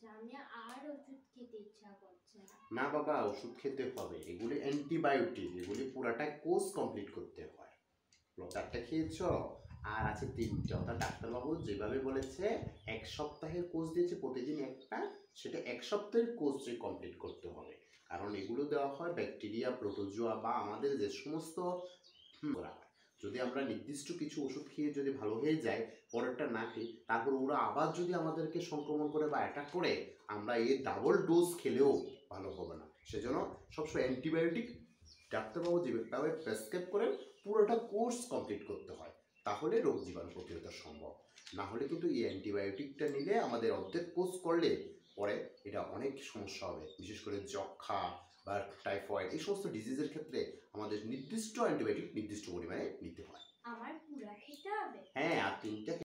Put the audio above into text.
আচ্ছা, আমি আর ওষুধ খেতে ইচ্ছা করছে না। না বাবা, ওষুধ খেতে হবে, এগুলি অ্যান্টিবায়োটিক, এগুলি পুরাটা কোর্স কমপ্লিট করতে হয়। 4টা খেয়েছ, আর আছে 3টা। অর্থাৎ ডাক্তারবাবু যেভাবে বলেছে 1 সপ্তাহের কোর্স দিয়েছে, প্রতিদিন একটা, সেটা 1 সপ্তাহের কোর্সে কমপ্লিট করতে হবে। কারণ এগুলো দেওয়া হয় ব্যাকটেরিয়া, প্রোটোজোয়া বা আমাদের যে সমস্ত করা হয়। যদি আমরা নির্দিষ্ট কিছু ওষুধ খেয়ে যদি ভালো হয়ে যায়, পরেরটা না খেয়ে, তারপর ওরা আবার যদি আমাদেরকে সংক্রমণ করে বা অ্যাটাক করে, আমরা এই ডাবল ডোজ খেলেও ভালো হবে না। সেজন্য সবসময় অ্যান্টিবায়োটিক ডাক্তারবাবু যেভাবে প্রেসক্রাইব করেন পুরোটা কোর্স কমপ্লিট করতে হয়, তাহলে রোগ জীবাণু প্রতিরোধ সম্ভব। না হলে কিন্তু এই অ্যান্টিবায়োটিকটা নিলে আমাদের অর্ধেক কোর্স করলে পরে এটা অনেক সমস্যা হবে। বিশেষ করে যক্ষা বা টাইফয়েড এই সমস্ত ডিজিজের ক্ষেত্রে আমাদের নির্দিষ্ট অ্যান্টিবায়োটিক নির্দিষ্ট পরিমাণে নিতে হয়। আমার পুরা খেতে হবে? হ্যাঁ, আর 3টা